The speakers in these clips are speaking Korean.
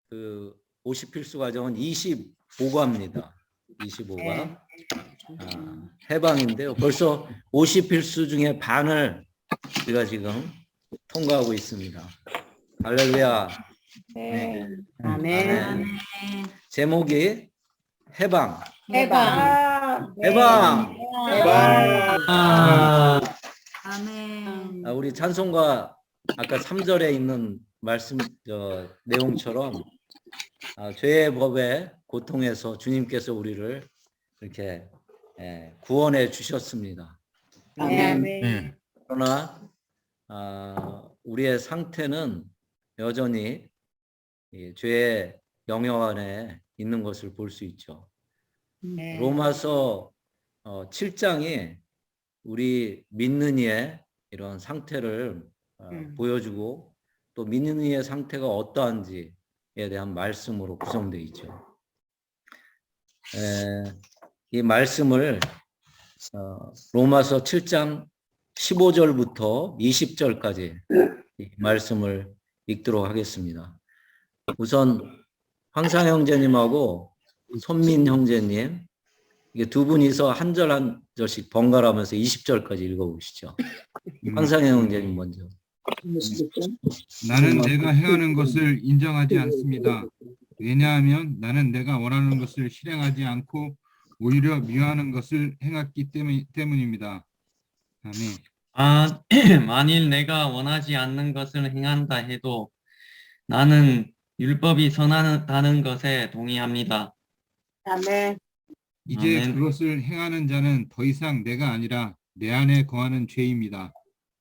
그 50필수 과정은 25과입니다. 25과. 해방인데요. 벌써 50필수 중에 반을 우리가 지금 통과하고 있습니다. 할렐루야. 네. 아멘. 제목이 해방. 해방. 해방. 아멘. 우리 찬송가 아까 3절에 있는 말씀 내용처럼 죄의 법의 고통에서 주님께서 우리를 이렇게 구원해 주셨습니다. 아멘. 그러나 우리의 상태는 여전히 이 죄의 영역 안에 있는 것을 볼 수 있죠. 네. 로마서 7장이 우리 믿는 이의 이런 상태를 보여주고 또 믿는 이의 상태가 어떠한지에 대한 말씀으로 구성되어 있죠. 이 말씀을 로마서 7장 15절부터 20절까지 이 말씀을 읽도록 하겠습니다. 우선 황상 형제님하고 손민 형제님 이게 두 분이서 한 절 한 절씩 번갈아가면서 20절까지 읽어보시죠. 황상 형제님 먼저. 나는 내가 행하는 것을 인정하지 않습니다. 왜냐하면 나는 내가 원하는 것을 실행하지 않고 오히려 미워하는 것을 행했기 때문입니다. 아멘. 만일 내가 원하지 않는 것을 행한다 해도 나는 율법이 선하다는 것에 동의합니다. 아멘. 이제 아멘. 그것을 행하는 자는 더 이상 내가 아니라 내 안에 거하는 죄입니다.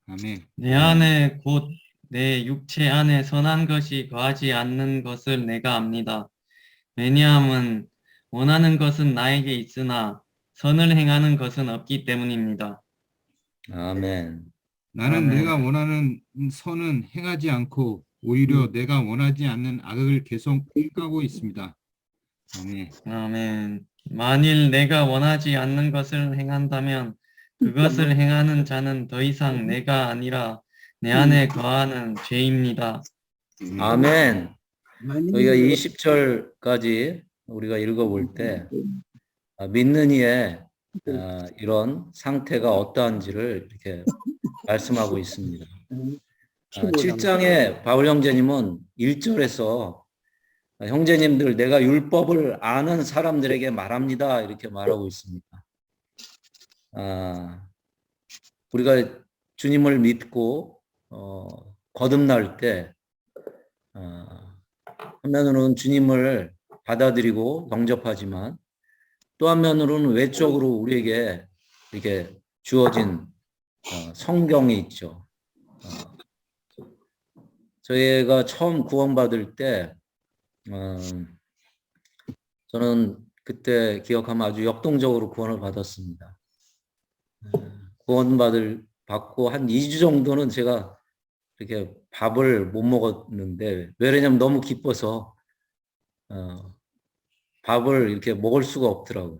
아멘. 내 안에 곧 내 육체 안에 선한 것이 거하지 않는 것을 내가 압니다. 왜냐하면 원하는 것은 나에게 있으나 선을 행하는 것은 없기 때문입니다. 아멘. 나는 아멘. 내가 원하는 선은 행하지 않고 오히려 내가 원하지 않는 악을 계속 행하고 있습니다. 아멘. 아멘. 만일 내가 원하지 않는 것을 행한다면 그것을 행하는 자는 더 이상 내가 아니라 내 안에 거하는 죄입니다. 아멘. 저희가 20절까지 우리가 읽어볼 때 믿는 이의 이런 상태가 어떠한지를 이렇게 말씀하고 있습니다. 7장에 바울 형제님은 1절에서 형제님들 내가 율법을 아는 사람들에게 말합니다 이렇게 말하고 있습니다. 우리가 주님을 믿고 거듭날 때 한면으로는 주님을 받아들이고 영접하지만 또 한면으로는 외적으로 우리에게 이렇게 주어진 성경이 있죠. 저희가 처음 구원받을 때 저는 그때 기억하면 아주 역동적으로 구원을 받았습니다. 받고 한 2주 정도는 제가 이렇게 밥을 못 먹었는데 왜냐면 너무 기뻐서 밥을 이렇게 먹을 수가 없더라고요.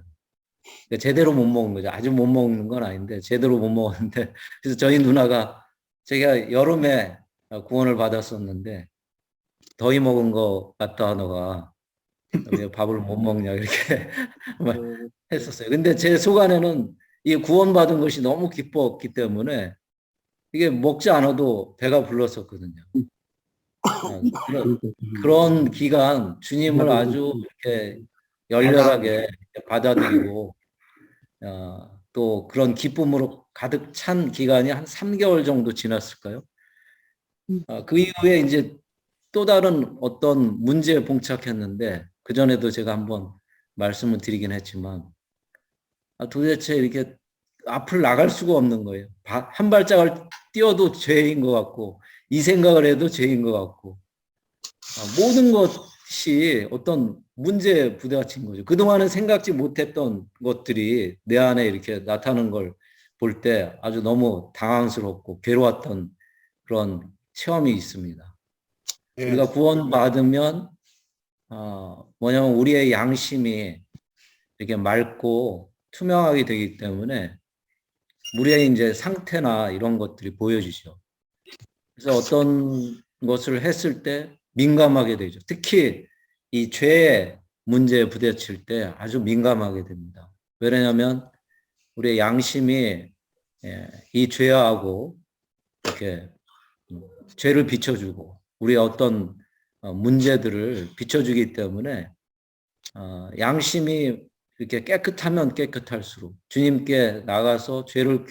그러니까 제대로 못 먹은 거죠. 아주 못 먹는 건 아닌데 제대로 못 먹었는데 그래서 저희 누나가 제가 여름에 구원을 받았었는데 더위 먹은 거 같다 너가 왜 밥을 못 먹냐 이렇게 했었어요. 근데 제 속안에는 이 구원받은 것이 너무 기뻤기 때문에 이게 먹지 않아도 배가 불렀었거든요. 그런 기간 주님을 아주 이렇게 열렬하게 받아들이고 또 그런 기쁨으로 가득 찬 기간이 한 3개월 정도 지났을까요? 그 이후에 이제 또 다른 어떤 문제에 봉착했는데 그전에도 제가 한번 말씀을 드리긴 했지만 도대체 이렇게 앞을 나갈 수가 없는 거예요. 한 발짝을 뛰어도 죄인 것 같고 이 생각을 해도 죄인 것 같고 모든 것이 어떤 문제에 부딪힌 거죠. 그동안은 생각지 못했던 것들이 내 안에 이렇게 나타나는 걸 볼 때 아주 너무 당황스럽고 괴로웠던 그런 체험이 있습니다. 우리가 구원받으면 뭐냐면 우리의 양심이 이렇게 맑고 투명하게 되기 때문에 우리의 이제 상태나 이런 것들이 보여지죠. 그래서 어떤 것을 했을 때 민감하게 되죠. 특히 이 죄의 문제에 부딪힐 때 아주 민감하게 됩니다. 왜냐하면 우리의 양심이 이 죄하고 이렇게 죄를 비춰주고 우리의 어떤 문제들을 비춰주기 때문에 양심이 이렇게 깨끗하면 깨끗할수록 주님께 나가서 죄를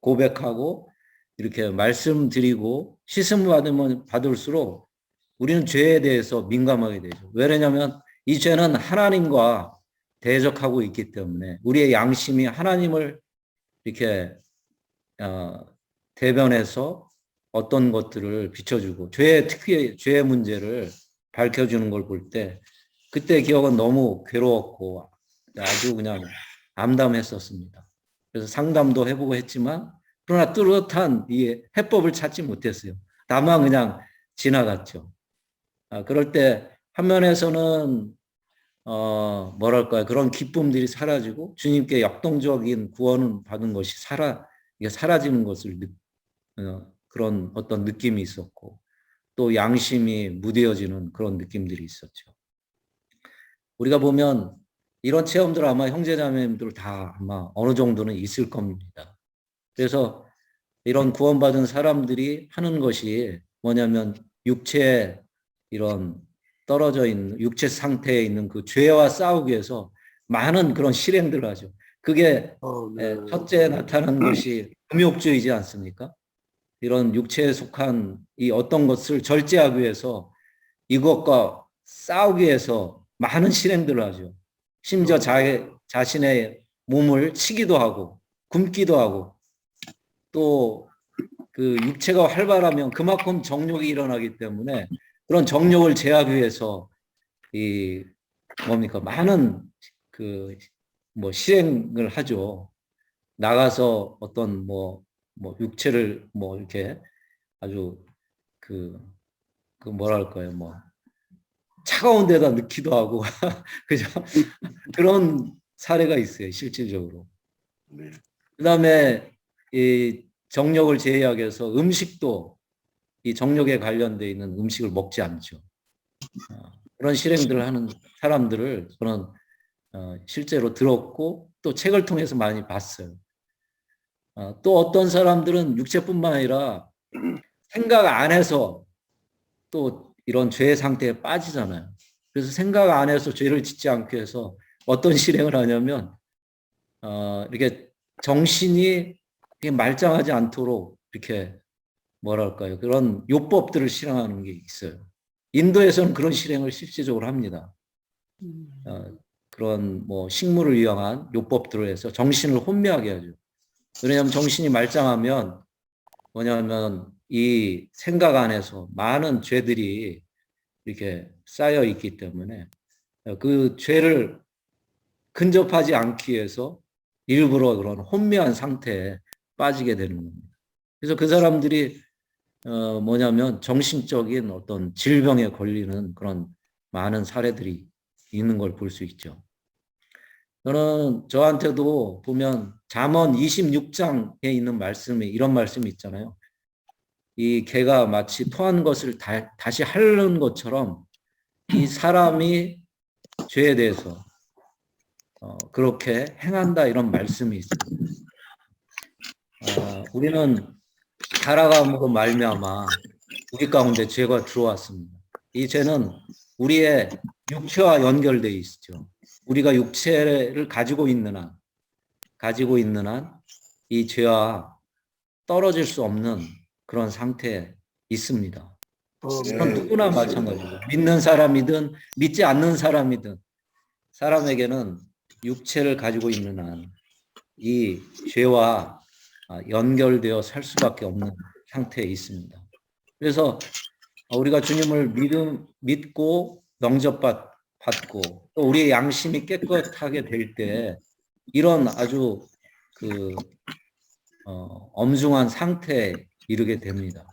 고백하고 이렇게 말씀드리고 씻음 받으면 받을수록 우리는 죄에 대해서 민감하게 되죠. 왜냐하면 이 죄는 하나님과 대적하고 있기 때문에 우리의 양심이 하나님을 이렇게 대변해서 어떤 것들을 비춰주고 특히 죄의 문제를 밝혀주는 걸 볼 때 그때 기억은 너무 괴로웠고 아주 그냥 암담했었습니다. 그래서 상담도 해보고 했지만 그러나 뚜렷한 이 해법을 찾지 못했어요. 다만 그냥 지나갔죠. 그럴 때 한면에서는 뭐랄까요, 그런 기쁨들이 사라지고 주님께 역동적인 구원을 받은 것이 이게 사라지는 것을 그런 어떤 느낌이 있었고 또 양심이 무뎌지는 그런 느낌들이 있었죠. 우리가 보면 이런 체험들 아마 형제자매님들 다 아마 어느 정도는 있을 겁니다. 그래서 이런 구원받은 사람들이 하는 것이 뭐냐면 육체에 이런 떨어져 있는 육체 상태에 있는 그 죄와 싸우기 위해서 많은 그런 실행들을 하죠. 그게 첫째 나타난 것이 금욕주의지 않습니까? 이런 육체에 속한 이 어떤 것을 절제하기 위해서 이것과 싸우기 위해서 많은 실행들을 하죠. 심지어 자신의 몸을 치기도 하고 굶기도 하고 또 그 육체가 활발하면 그만큼 정욕이 일어나기 때문에 그런 정욕을 제하기 위해서 이 뭡니까 많은 그 뭐 실행을 하죠. 나가서 어떤 뭐 육체를 뭐 이렇게 아주 그 뭐랄까요 뭐 차가운 데다 넣기도 하고 그죠? 그런 사례가 있어요 실질적으로. 그다음에 이 정욕을 제어하기 위해서 음식도 이 정욕에 관련돼 있는 음식을 먹지 않죠. 그런 실행들을 하는 사람들을 저는 실제로 들었고 또 책을 통해서 많이 봤어요. 또 어떤 사람들은 육체뿐만 아니라 생각 안에서 또 이런 죄의 상태에 빠지잖아요. 그래서 생각 안에서 죄를 짓지 않기 위해서 어떤 실행을 하냐면 이렇게 정신이 말짱하지 않도록 이렇게 뭐랄까요 그런 요법들을 실행하는 게 있어요. 인도에서는 그런 실행을 실질적으로 합니다. 그런 뭐 식물을 이용한 요법들을 해서 정신을 혼미하게 하죠. 왜냐하면 정신이 말짱하면 뭐냐면 이 생각 안에서 많은 죄들이 이렇게 쌓여 있기 때문에 그 죄를 근접하지 않기 위해서 일부러 그런 혼미한 상태에 빠지게 되는 겁니다. 그래서 그 사람들이 뭐냐면 정신적인 어떤 질병에 걸리는 그런 많은 사례들이 있는 걸 볼 수 있죠. 저한테도 보면 잠언 26장에 있는 말씀에 이런 말씀이 있잖아요. 이 개가 마치 토한 것을 다시 하려는 것처럼 이 사람이 죄에 대해서 그렇게 행한다 이런 말씀이 있습니다. 우리는 살아감으로 말미암아 우리 가운데 죄가 들어왔습니다. 이 죄는 우리의 육체와 연결되어 있죠. 우리가 육체를 가지고 있는 한 이 죄와 떨어질 수 없는 그런 상태에 있습니다. 그건 누구나 마찬가지고 믿는 사람이든 믿지 않는 사람이든 사람에게는 육체를 가지고 있는 한 이 죄와 연결되어 살 수밖에 없는 상태에 있습니다. 그래서 우리가 주님을 믿고 영접받고 또 우리의 양심이 깨끗하게 될 때 이런 아주 엄중한 상태에 이르게 됩니다.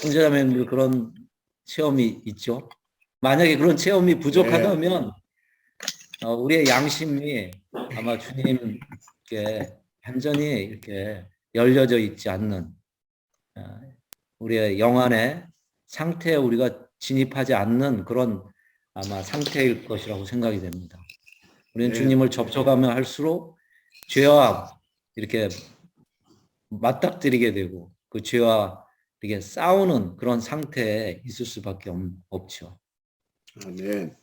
형제자매님들 그런 체험이 있죠? 만약에 그런 체험이 부족하다면 우리의 양심이 아마 주님께 완전히 이렇게 열려져 있지 않는 우리의 영 안에 상태에 우리가 진입하지 않는 그런 아마 상태일 것이라고 생각이 됩니다. 우리는 주님을 접촉하면 할수록 죄와 이렇게 맞닥뜨리게 되고 그 죄와 이렇게 싸우는 그런 상태에 있을 수밖에 없죠. 아멘.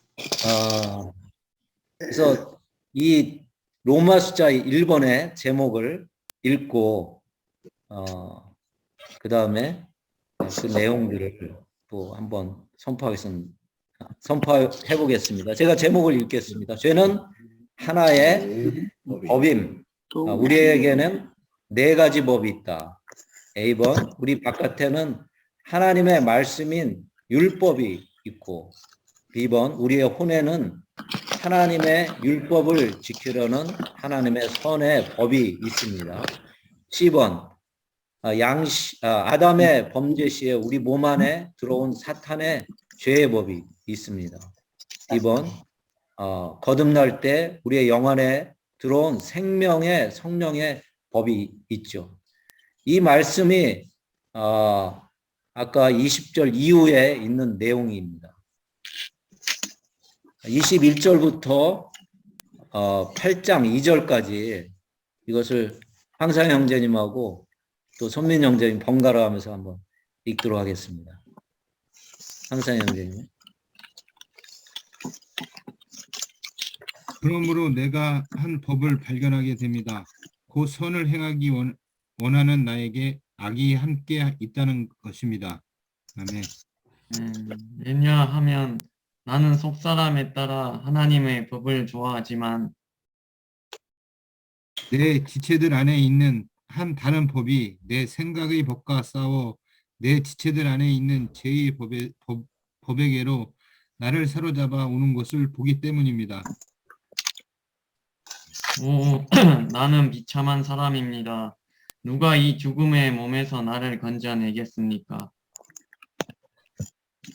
그래서 이 로마 숫자 1번의 제목을 읽고 그 다음에 그 내용들을 또 한번 선포해 보겠습니다. 제가 제목을 읽겠습니다. 죄는 하나의 법임. 우리에게는 네 가지 법이 있다. A번, 우리 바깥에는 하나님의 말씀인 율법이 있고, B번, 우리의 혼에는 하나님의 율법을 지키려는 하나님의 선의 법이 있습니다. C번, 아담의 범죄 시에 우리 몸 안에 들어온 사탄의 죄의 법이 있습니다. D번, 거듭날 때 우리의 영 안에 들어온 생명의 성령의 법이 있죠. 이 말씀이 아까 20절 이후에 있는 내용입니다. 21절부터 8장 2절까지 이것을 황상 형제님하고 또 손민 형제님 번갈아 하면서 한번 읽도록 하겠습니다. 황상 형제님. 그러므로 내가 한 법을 발견하게 됩니다. 곧 선을 행하기 원하는 나에게 악이 함께 있다는 것입니다. 아멘. 왜냐하면 나는 속사람에 따라 하나님의 법을 좋아하지만 내 지체들 안에 있는 한 다른 법이 내 생각의 법과 싸워 내 지체들 안에 있는 죄의 법에게로 나를 사로잡아 오는 것을 보기 때문입니다. 나는 비참한 사람입니다. 누가 이 죽음의 몸에서 나를 건져내겠습니까?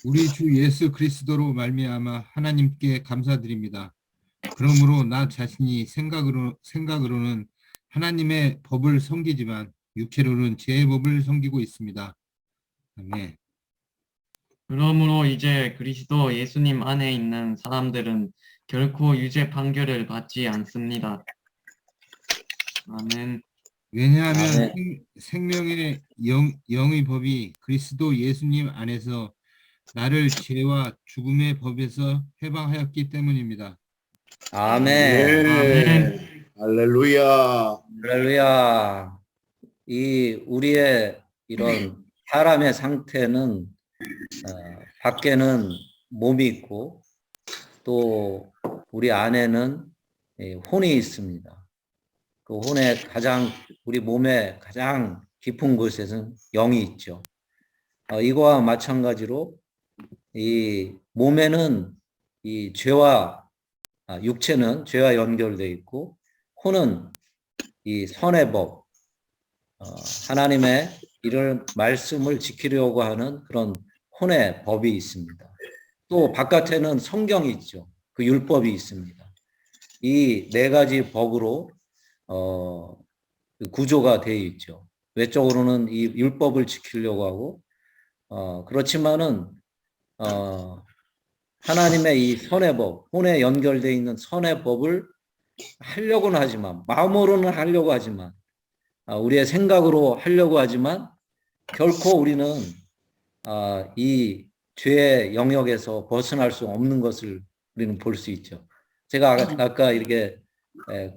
우리 주 예수 그리스도로 말미암아 하나님께 감사드립니다. 그러므로 나 자신이 생각으로는 하나님의 법을 섬기지만 육체로는 죄의 법을 섬기고 있습니다. 아멘. 그러므로 이제 그리스도 예수님 안에 있는 사람들은 결코 유죄 판결을 받지 않습니다. 아멘. 왜냐하면 생명의 영의 법이 그리스도 예수님 안에서 나를 죄와 죽음의 법에서 해방하였기 때문입니다. 아멘. 아멘. 할렐루야. 할렐루야. 우리의 이런 사람의 상태는 밖에는 몸이 있고 또 우리 안에는 혼이 있습니다. 그 혼의 우리 몸의 가장 깊은 곳에는 영이 있죠. 이거와 마찬가지로 이 몸에는 이 육체는 죄와 연결되어 있고 혼은 이 선의 법, 하나님의 이런 말씀을 지키려고 하는 그런 혼의 법이 있습니다. 또 바깥에는 성경이 있죠. 그 율법이 있습니다. 이 네 가지 법으로 구조가 되어 있죠. 외적으로는 이 율법을 지키려고 하고 그렇지만은 하나님의 이 선의 법, 혼에 연결되어 있는 선의 법을 하려고는 하지만 마음으로는 하려고 하지만 우리의 생각으로 하려고 하지만 결코 우리는 이 죄의 영역에서 벗어날 수 없는 것을 우리는 볼 수 있죠. 제가 아까 이렇게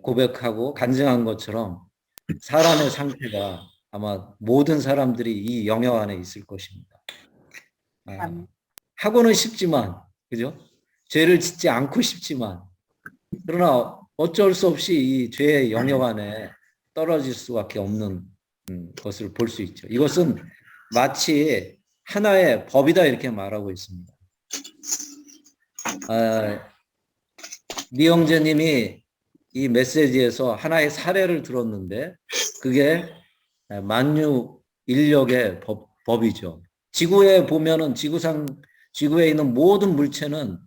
고백하고 간증한 것처럼 사람의 상태가 아마 모든 사람들이 이 영역 안에 있을 것입니다. 하고는 싶지만, 그죠? 죄를 짓지 않고 싶지만, 그러나 어쩔 수 없이 이 죄의 영역 안에 떨어질 수밖에 없는 것을 볼 수 있죠. 이것은 마치 하나의 법이다 이렇게 말하고 있습니다. 미영재님이 이 메시지에서 하나의 사례를 들었는데 그게 만유 인력의 법이죠. 지구에 보면은 지구에 있는 모든 물체는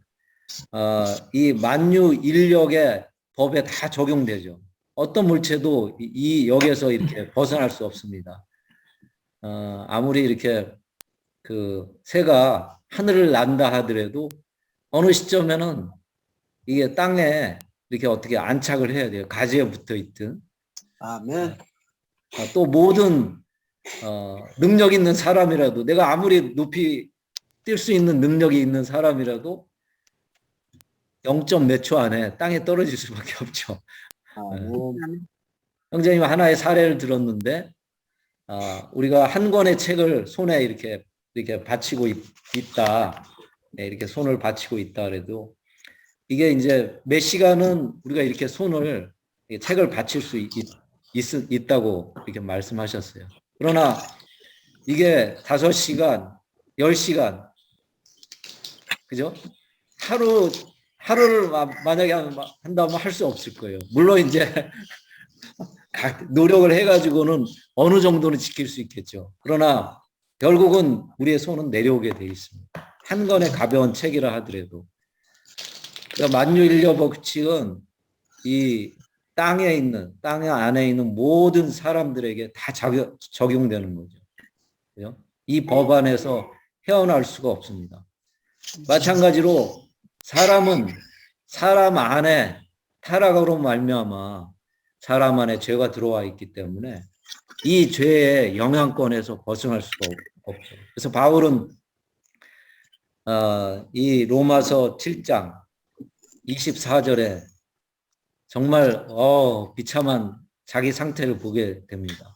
이 만유 인력의 법에 다 적용되죠. 어떤 물체도 이 역에서 이렇게 벗어날 수 없습니다. 아무리 이렇게 그 새가 하늘을 난다 하더라도 어느 시점에는 이게 땅에 이렇게 어떻게 안착을 해야 돼요. 가지에 붙어 있든. 아멘. 또 모든 능력 있는 사람이라도 내가 아무리 높이 뛸 수 있는 능력이 있는 사람이라도 0점 몇 초 안에 땅에 떨어질 수밖에 없죠. 아멘. 형제님 하나의 사례를 들었는데 우리가 한 권의 책을 손에 이렇게 받치고 있다. 네, 이렇게 손을 받치고 있다 그래도 이게 이제 몇 시간은 우리가 이렇게 손을 책을 받칠 수 있다고 이렇게 말씀하셨어요. 그러나 이게 5시간, 10시간, 그죠? 하루를 만약에 한다면 할 수 없을 거예요. 물론 이제 노력을 해가지고는 어느 정도는 지킬 수 있겠죠. 그러나 결국은 우리의 손은 내려오게 돼 있습니다. 한 권의 가벼운 책이라 하더라도. 그러니까 만유인력 법칙은 이 땅 안에 있는 모든 사람들에게 다 적용되는 거죠. 그죠? 이 법 안에서 헤어날 수가 없습니다. 마찬가지로 사람은 사람 안에 타락으로 말미암아 사람 안에 죄가 들어와 있기 때문에 이 죄의 영향권에서 벗어날 수가 없죠. 그래서 바울은 이 로마서 7장 24절에 정말 비참한 자기 상태를 보게 됩니다.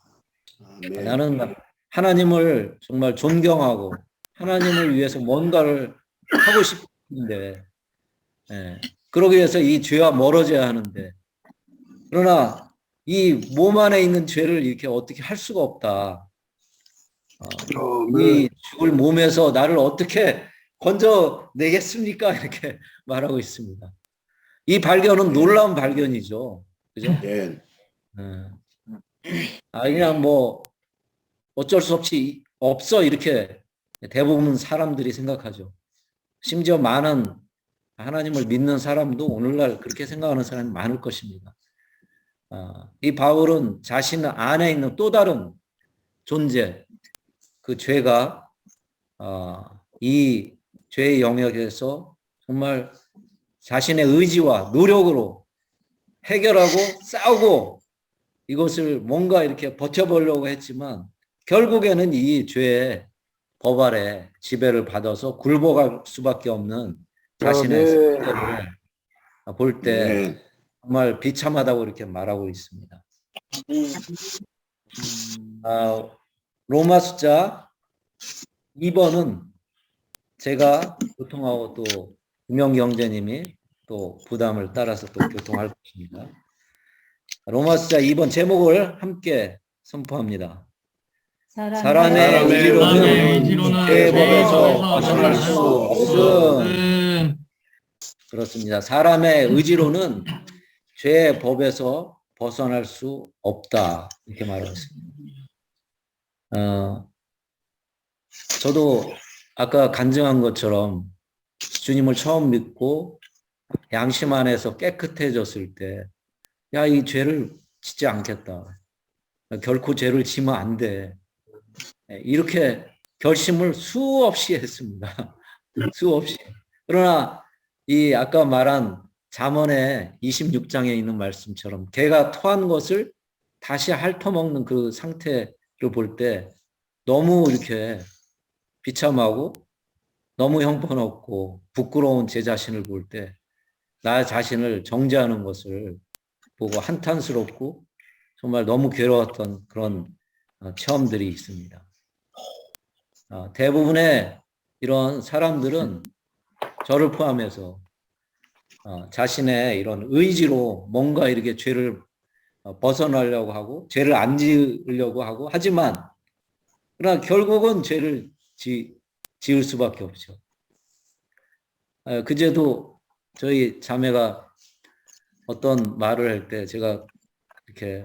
아멘. 나는 하나님을 정말 존경하고 하나님을 위해서 뭔가를 하고 싶은데 그러기 위해서 이 죄와 멀어져야 하는데 그러나 이 몸 안에 있는 죄를 이렇게 어떻게 할 수가 없다. 이 죽을 몸에서 나를 어떻게 건져내겠습니까? 이렇게 말하고 있습니다. 이 발견은 놀라운 발견이죠. 그죠? 아멘. 그냥 뭐 어쩔 수 없이 없어 이렇게 대부분 사람들이 생각하죠. 심지어 많은 하나님을 믿는 사람도 오늘날 그렇게 생각하는 사람이 많을 것입니다. 이 바울은 자신 안에 있는 또 다른 존재, 그 죄가 이 죄의 영역에서 정말 자신의 의지와 노력으로 해결하고 싸우고 이것을 뭔가 이렇게 버텨보려고 했지만 결국에는 이 죄의 법 아래 지배를 받아서 굴복할 수밖에 없는 자신의 성격을 볼 때 정말 비참하다고 이렇게 말하고 있습니다. 로마 숫자 2번은 제가 교통하고 또 구명 경제님이 또 부담을 따라서 또 교통할 것입니다. 로마 숫자 2번 제목을 함께 선포합니다. 사람의 의지로는 죄의 법에서 벗어날 수 없음. 그렇습니다. 사람의 의지로는 죄의 법에서 벗어날 수 없다. 이렇게 말하고 있습니다. 저도 아까 간증한 것처럼 주님을 처음 믿고 양심 안에서 깨끗해졌을 때, 야, 이 죄를 짓지 않겠다. 결코 죄를 지면 안 돼. 이렇게 결심을 수없이 했습니다. 수없이. 그러나 이 아까 말한 잠언의 26장에 있는 말씀처럼 개가 토한 것을 다시 핥아먹는 그 상태를 볼 때 너무 이렇게 비참하고 너무 형편없고 부끄러운 제 자신을 볼 때 나 자신을 정죄하는 것을 보고 한탄스럽고 정말 너무 괴로웠던 그런 체험들이 있습니다. 대부분의 이런 사람들은 저를 포함해서 자신의 이런 의지로 뭔가 이렇게 죄를 벗어나려고 하고 죄를 안 지으려고 하고 하지만 그러나 결국은 죄를 지을 수밖에 없죠. 그제도 저희 자매가 어떤 말을 할 때 제가 이렇게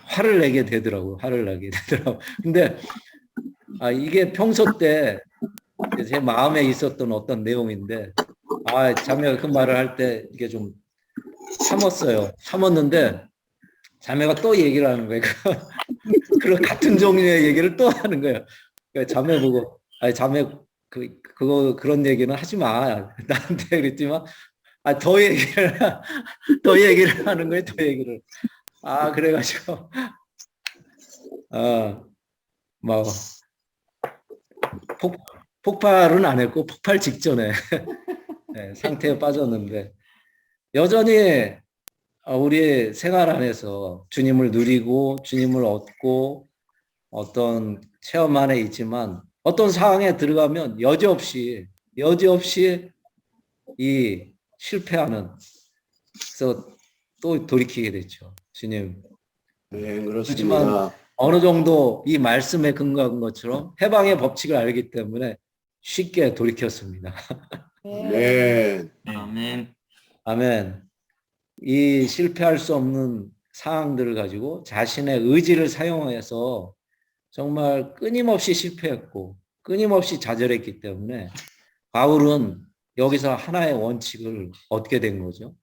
화를 내게 되더라고요. 화를 내게 되더라고요. 근데 이게 평소 때 제 마음에 있었던 어떤 내용인데 자매가 그 말을 할 때 이게 좀 참았어요. 참았는데 자매가 또 얘기를 하는 거예요. 그런 같은 종류의 얘기를 또 하는 거예요. 자매 보고, 아니, 자매, 그런 얘기는 하지 마. 나한테 그랬지만, 더 얘기를, 더 얘기를 하는 거예요, 더 얘기를. 그래가지고, 막, 폭발은 안 했고, 폭발 직전에 네, 상태에 빠졌는데, 여전히 우리 생활 안에서 주님을 누리고, 주님을 얻고, 어떤 체험 안에 있지만, 어떤 상황에 들어가면 여지없이 이 실패하는, 그래서 또 돌이키게 됐죠. 주님. 네, 그렇지만 그렇습니다. 어느 정도 이 말씀에 근거한 것처럼 해방의 법칙을 알기 때문에 쉽게 돌이켰습니다. 네. 아멘. 아멘. 이 실패할 수 없는 상황들을 가지고 자신의 의지를 사용해서 정말 끊임없이 실패했고 끊임없이 좌절했기 때문에 바울은 여기서 하나의 원칙을 얻게 된 거죠.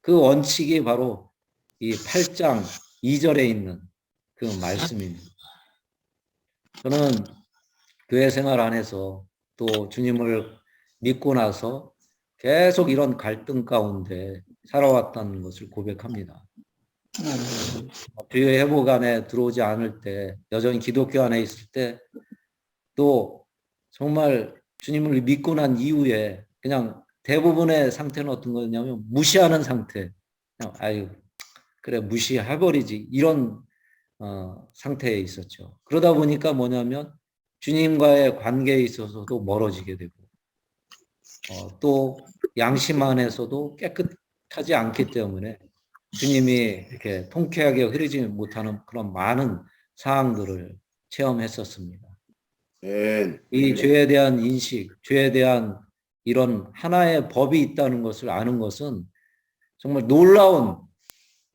그 원칙이 바로 이 8장 2절에 있는 그 말씀입니다. 저는 교회 생활 안에서 또 주님을 믿고 나서 계속 이런 갈등 가운데 살아왔다는 것을 고백합니다. 주의 회복 안에 들어오지 않을 때, 여전히 기독교 안에 있을 때, 또 정말 주님을 믿고 난 이후에 그냥 대부분의 상태는 어떤 거냐면 무시하는 상태. 그냥 아유 그래 무시해버리지 이런 상태에 있었죠. 그러다 보니까 뭐냐면 주님과의 관계에 있어서도 멀어지게 되고 또 양심 안에서도 깨끗하지 않기 때문에 주님이 이렇게 통쾌하게 흐르지 못하는 그런 많은 상황들을 체험했었습니다. 네. 이 죄에 대한 인식, 죄에 대한 이런 하나의 법이 있다는 것을 아는 것은 정말 놀라운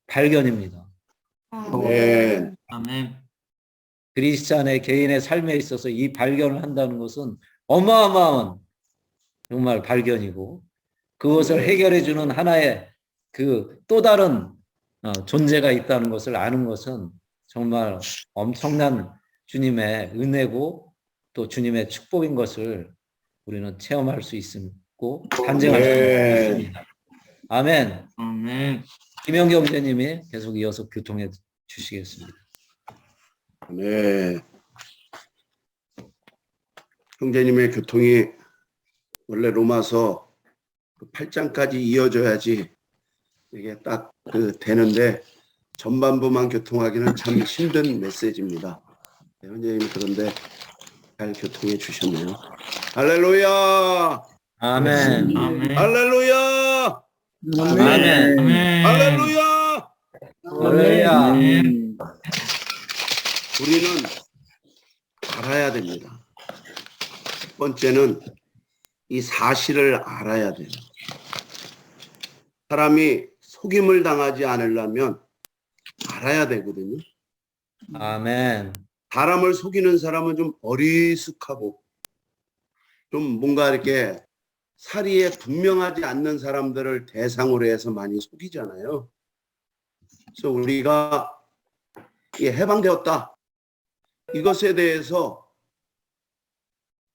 발견입니다. 네. 아멘. 크리스찬의 개인의 삶에 있어서 이 발견을 한다는 것은 어마어마한 정말 발견이고 그것을 해결해주는 하나의 그 또 다른 존재가 있다는 것을 아는 것은 정말 엄청난 주님의 은혜고 또 주님의 축복인 것을 우리는 체험할 수 있고 간증할 수 있습니다. 아멘. 아멘. 김영경 형제님이 계속 이어서 교통해 주시겠습니다. 네. 형제님의 교통이 원래 로마서 8장까지 이어져야지 이게 딱 되는데 전반부만 교통하기는 참 힘든 메시지입니다. 네, 형제님 그런데 잘 교통해 주셨네요. 할렐루야! 아멘. 아멘. 할렐루야! 아멘. 아멘. 할렐루야! 할렐루야. 아멘. 우리는 알아야 됩니다. 첫 번째는 이 사실을 알아야 돼요. 사람이 속임을 당하지 않으려면 알아야 되거든요. 아멘. 사람을 속이는 사람은 좀 어리숙하고 좀 뭔가 이렇게 사리에 분명하지 않는 사람들을 대상으로 해서 많이 속이잖아요. 그래서 우리가 해방되었다. 이것에 대해서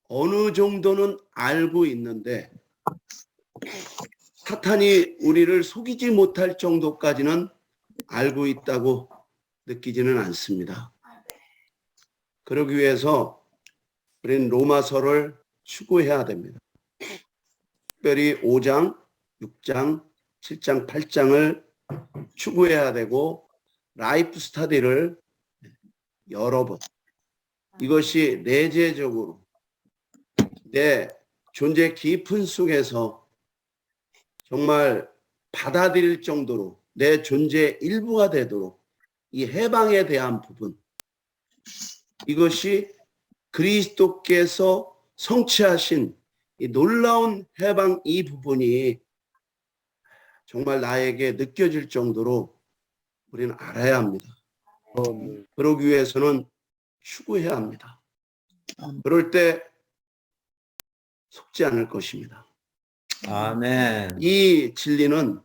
어느 정도는 알고 있는데 사탄이 우리를 속이지 못할 정도까지는 알고 있다고 느끼지는 않습니다. 그러기 위해서 우리는 로마서를 추구해야 됩니다. 특별히 5장, 6장, 7장, 8장을 추구해야 되고 라이프 스터디를 여러 번 이것이 내재적으로 내 존재 깊은 속에서 정말 받아들일 정도로 내 존재의 일부가 되도록 이 해방에 대한 부분 이것이 그리스도께서 성취하신 이 놀라운 해방 이 부분이 정말 나에게 느껴질 정도로 우리는 알아야 합니다. 그러기 위해서는 추구해야 합니다. 그럴 때 속지 않을 것입니다. 아멘. 이 진리는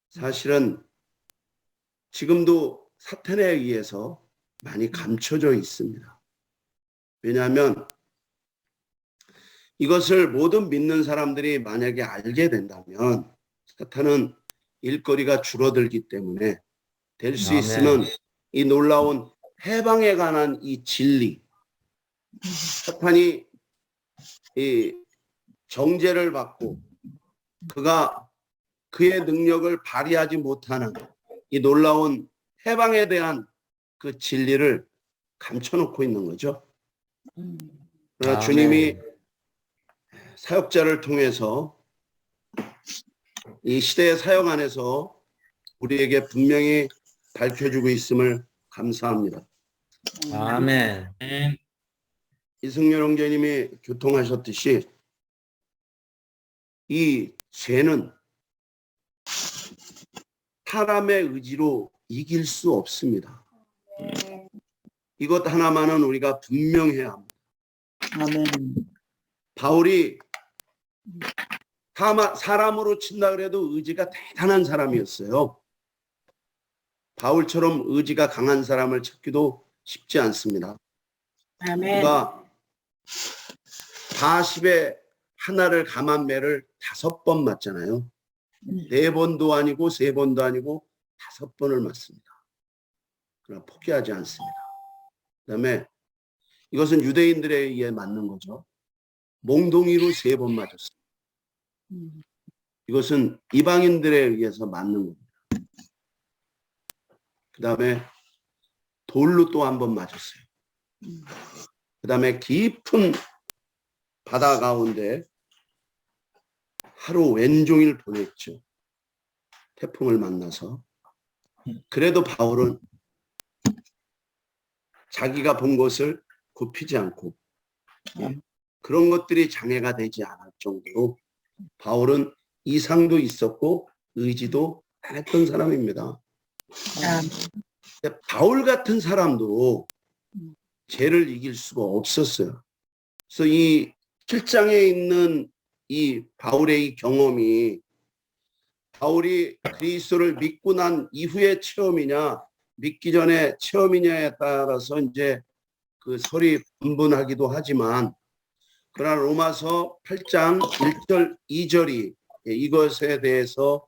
사실은 지금도 사탄에 의해서 많이 감춰져 있습니다. 왜냐하면 이것을 모든 믿는 사람들이 만약에 알게 된다면 사탄은 일거리가 줄어들기 때문에 될 수 아멘. 있으면 이 놀라운 해방에 관한 이 진리, 사탄이 이 정죄를 받고 그가 그의 능력을 발휘하지 못하는 이 놀라운 해방에 대한 그 진리를 감춰놓고 있는 거죠. 그러나 아멘. 주님이 사역자를 통해서 이 시대의 사역 안에서 우리에게 분명히 밝혀주고 있음을 감사합니다. 아멘. 아멘. 이승열 형제님이 교통하셨듯이 이 죄는 사람의 의지로 이길 수 없습니다. 이것 하나만은 우리가 분명해야 합니다. 아멘. 바울이 사람으로 친다 그래도 의지가 대단한 사람이었어요. 바울처럼 의지가 강한 사람을 찾기도 쉽지 않습니다. 아멘. 그가 40에 하나를 감한 매를 5번 맞잖아요. 4번도 아니고 3번도 아니고 5번을 맞습니다. 그러나 포기하지 않습니다. 그다음에 이것은 유대인들에 의해 맞는 거죠. 몽둥이로 3번 맞았어요. 이것은 이방인들에 의해서 맞는 겁니다. 그다음에 돌로 또 1번 맞았어요. 그다음에 깊은 바다 가운데 하루 왼종일 보냈죠. 태풍을 만나서. 그래도 바울은 자기가 본 것을 굽히지 않고 그런 것들이 장애가 되지 않을 정도로 바울은 이상도 있었고 의지도 했던 사람입니다. 근데 바울 같은 사람도 죄를 이길 수가 없었어요. 그래서 이 7장에 있는 이 바울의 이 경험이 바울이 그리스도를 믿고 난 이후의 체험이냐 믿기 전에 체험이냐에 따라서 이제 그 설이 분분하기도 하지만 그러나 로마서 8장 1절 2절이 이것에 대해서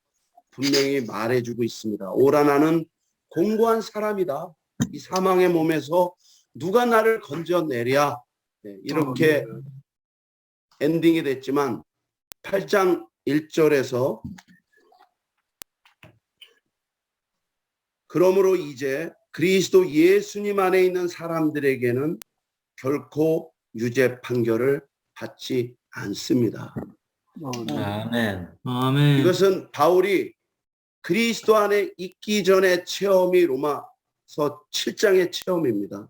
분명히 말해주고 있습니다. 오라 나는 공고한 사람이다. 이 사망의 몸에서 누가 나를 건져내랴. 이렇게 엔딩이 됐지만 8장 1절에서 그러므로 이제 그리스도 예수님 안에 있는 사람들에게는 결코 유죄 판결을 받지 않습니다. 아멘. 아멘. 이것은 바울이 그리스도 안에 있기 전의 체험이 로마서 7장의 체험입니다.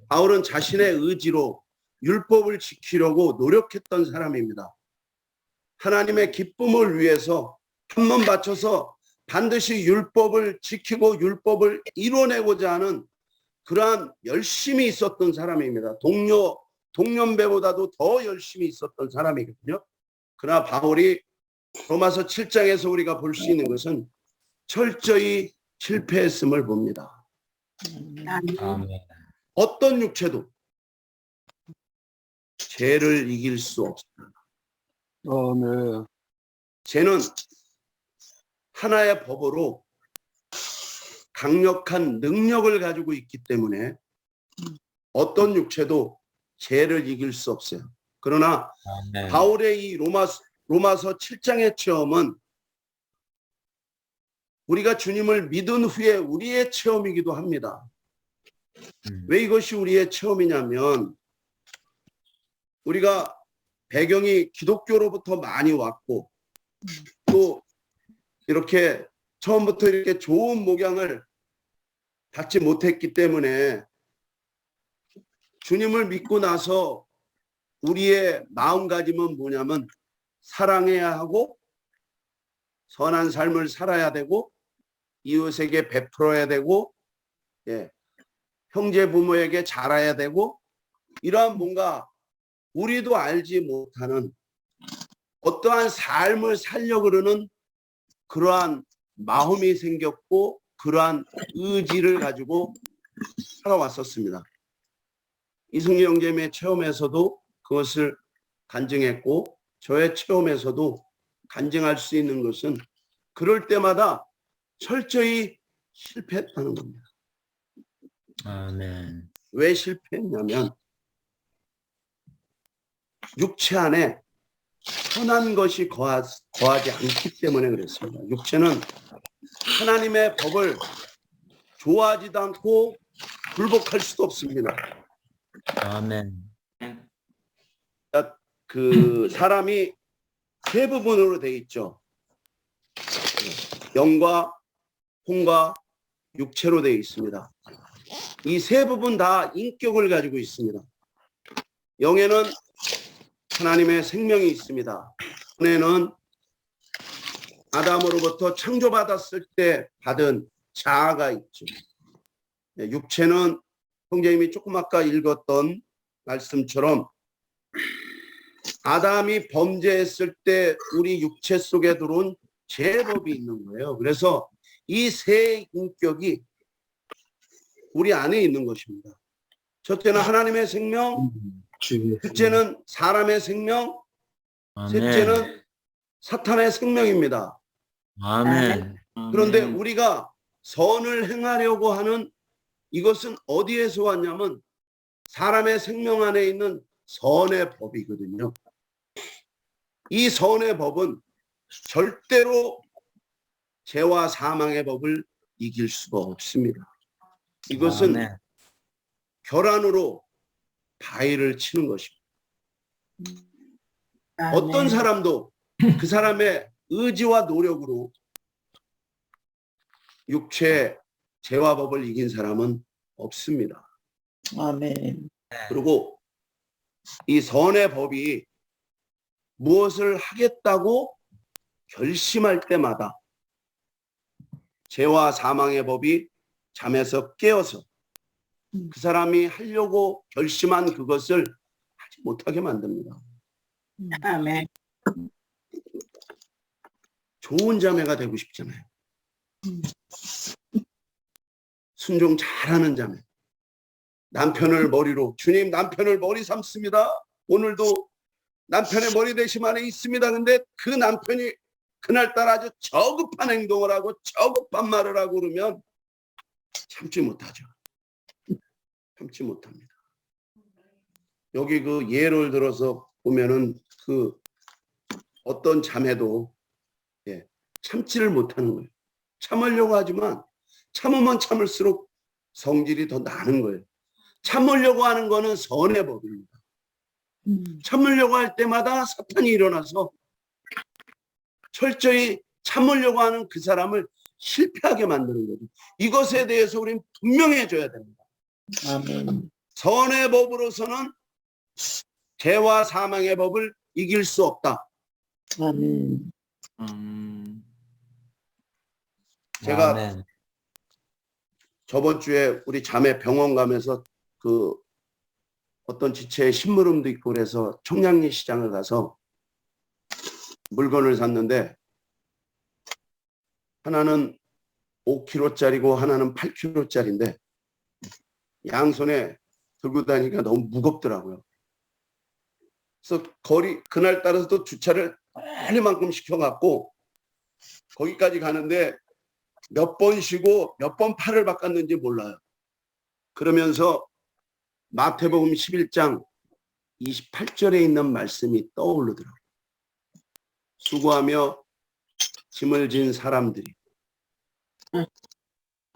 바울은 자신의 의지로 율법을 지키려고 노력했던 사람입니다. 하나님의 기쁨을 위해서 한 번 바쳐서 반드시 율법을 지키고 율법을 이뤄내고자 하는 그러한 열심이 있었던 사람입니다. 동년배보다도 더 열심히 있었던 사람이거든요. 그러나 바울이 로마서 7장에서 우리가 볼 수 있는 것은 철저히 실패했음을 봅니다. 아멘. 어떤 육체도 죄를 이길 수 없습니다. 네. 죄는 하나의 법으로 강력한 능력을 가지고 있기 때문에 어떤 육체도 죄를 이길 수 없어요. 그러나 아멘. 바울의 이 로마서 7장의 체험은 우리가 주님을 믿은 후에 우리의 체험이기도 합니다. 왜 이것이 우리의 체험이냐면 우리가 배경이 기독교로부터 많이 왔고 또 이렇게 처음부터 이렇게 좋은 목양을 받지 못했기 때문에 주님을 믿고 나서 우리의 마음가짐은 뭐냐면 사랑해야 하고 선한 삶을 살아야 되고 이웃에게 베풀어야 되고 형제 부모에게 잘해야 되고 이러한 뭔가 우리도 알지 못하는 어떠한 삶을 살려고 그러는 그러한 마음이 생겼고 그러한 의지를 가지고 살아왔었습니다. 이승희 형제님의 체험에서도 그것을 간증했고 저의 체험에서도 간증할 수 있는 것은 그럴 때마다 철저히 실패했다는 겁니다. 아멘. 왜 실패했냐면 육체 안에 선한 것이 거하지 않기 때문에 그랬습니다. 육체는 하나님의 법을 좋아하지도 않고 불복할 수도 없습니다. 아멘. 그 사람이 세 부분으로 되어 있죠. 영과 혼과 육체로 되어 있습니다. 이 세 부분 다 인격을 가지고 있습니다. 영에는 하나님의 생명이 있습니다. 혼에는 아담으로부터 창조받았을 때 받은 자아가 있죠. 육체는 형제님이 조금 아까 읽었던 말씀처럼 아담이 범죄했을 때 우리 육체 속에 들어온 죄법이 있는 거예요. 그래서 이 세 인격이 우리 안에 있는 것입니다. 첫째는 하나님의 생명, 둘째는 사람의 생명, 아멘. 셋째는 사탄의 생명입니다. 아멘. 그런데 우리가 선을 행하려고 하는 이것은 어디에서 왔냐면 사람의 생명 안에 있는 선의 법이거든요. 이 선의 법은 절대로 죄와 사망의 법을 이길 수가 없습니다. 이것은 아멘. 결안으로 바위를 치는 것입니다. 아멘. 어떤 사람도 그 사람의 의지와 노력으로 육체 죄와 법을 이긴 사람은 없습니다. 아멘. 그리고 이 선의 법이 무엇을 하겠다고 결심할 때마다 죄와 사망의 법이 잠에서 깨어서 그 사람이 하려고 결심한 그것을 하지 못하게 만듭니다. 아멘. 좋은 자매가 되고 싶잖아요. 순종 잘하는 자매. 남편을 머리로, 주님 남편을 머리 삼습니다. 오늘도 남편의 머리 대심 안에 있습니다. 근데 그 남편이 그날따라 아주 저급한 행동을 하고 저급한 말을 하고 그러면 참지 못하죠. 참지 못합니다. 여기 그 예를 들어서 보면은 그 어떤 자매도 참지를 못하는 거예요. 참으려고 하지만 참으면 참을수록 성질이 더 나는 거예요. 참으려고 하는 거는 선의 법입니다. 참으려고 할 때마다 사탄이 일어나서 철저히 참으려고 하는 그 사람을 실패하게 만드는 거죠. 이것에 대해서 우리는 분명해져야 됩니다. 아멘. 선의 법으로서는 죄와 사망의 법을 이길 수 없다. 아멘. 제가 아멘. 저번 주에 우리 자매 병원 가면서 그 어떤 지체에 심부름도 있고 그래서 청량리 시장을 가서 물건을 샀는데 하나는 5kg짜리고 하나는 8kg짜리인데 양손에 들고 다니기가 너무 무겁더라고요. 그래서 그날 따라서도 주차를 빨리만큼 시켜갖고 거기까지 가는데 몇 번 쉬고 몇 번 팔을 바꿨는지 몰라요. 그러면서 마태복음 11장 28절에 있는 말씀이 떠오르더라고요. 수고하며 짐을 진 사람들이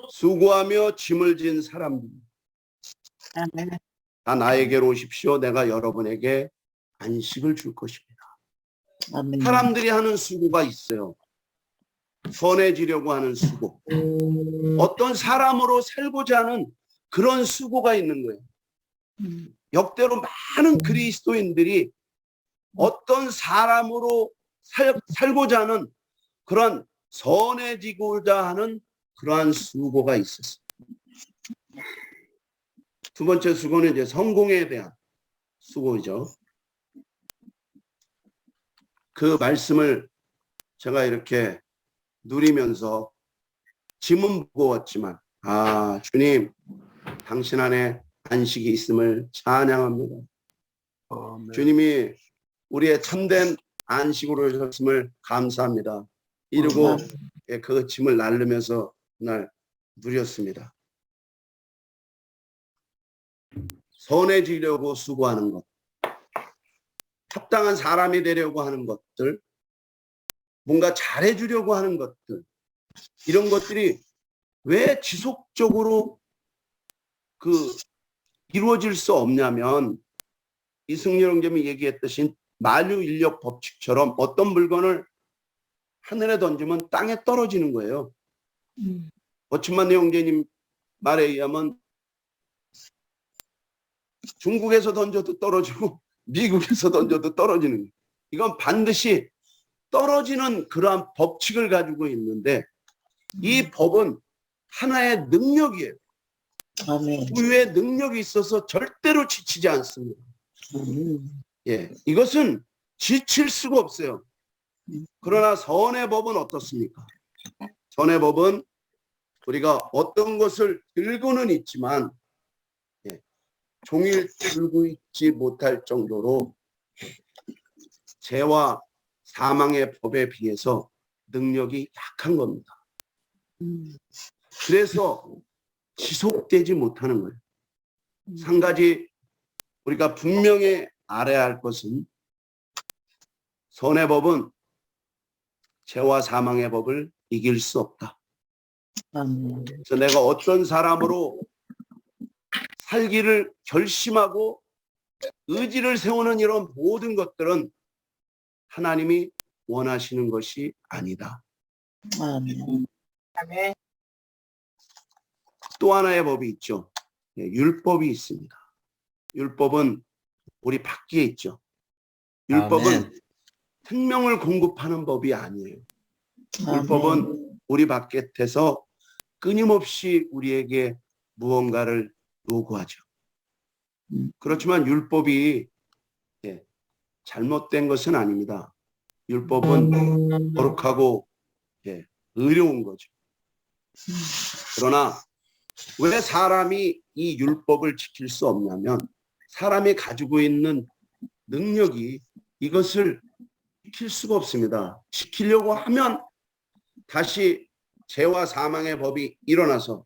수고하며 짐을 진 사람들이 아멘. 다 나에게로 오십시오. 내가 여러분에게 안식을 줄 것입니다. 아멘. 사람들이 하는 수고가 있어요. 선해지려고 하는 수고. 어떤 사람으로 살고자 하는 그런 수고가 있는 거예요. 역대로 많은 그리스도인들이 어떤 사람으로 살고자 하는 그런 선해지고자 하는 그러한 수고가 있었어요. 두 번째 수고는 이제 성공에 대한 수고이죠. 그 말씀을 제가 이렇게 누리면서 짐은 무거웠지만 주님 당신 안에 안식이 있음을 찬양합니다. 아멘. 주님이 우리의 참된 안식으로 오셨음을 감사합니다. 이러고 그 짐을 날르면서 그날 누렸습니다. 선해지려고 수고하는 것, 합당한 사람이 되려고 하는 것들, 뭔가 잘해주려고 하는 것들, 이런 것들이 왜 지속적으로 이루어질 수 없냐면, 이승열 형제님이 얘기했듯이 만유인력 법칙처럼 어떤 물건을 하늘에 던지면 땅에 떨어지는 거예요. 어춘만 형제님 말에 의하면 중국에서 던져도 떨어지고 미국에서 던져도 떨어지는 거예요. 이건 반드시 떨어지는 그러한 법칙을 가지고 있는데, 이 법은 하나의 능력이에요. 아멘. 우유의 능력이 있어서 절대로 지치지 않습니다. 예, 이것은 지칠 수가 없어요. 그러나 선의 법은 어떻습니까? 선의 법은 우리가 어떤 것을 들고는 있지만 종일 들고 있지 못할 정도로 죄와 사망의 법에 비해서 능력이 약한 겁니다. 그래서 지속되지 못하는 거예요. 한 가지 우리가 분명히 알아야 할 것은, 선의 법은 죄와 사망의 법을 이길 수 없다. 아멘. 그래서 내가 어떤 사람으로 살기를 결심하고 의지를 세우는 이런 모든 것들은 하나님이 원하시는 것이 아니다. 아멘. 또 하나의 법이 있죠. 율법이 있습니다. 율법은 우리 밖에 있죠. 율법은 아멘. 생명을 공급하는 법이 아니에요. 아멘. 율법은 우리 밖에서 끊임없이 우리에게 무언가를 요구하죠. 그렇지만 율법이 잘못된 것은 아닙니다. 율법은 거룩하고 의로운 거죠. 그러나 왜 사람이 이 율법을 지킬 수 없냐면, 사람이 가지고 있는 능력이 이것을 지킬 수가 없습니다. 지키려고 하면 다시 죄와 사망의 법이 일어나서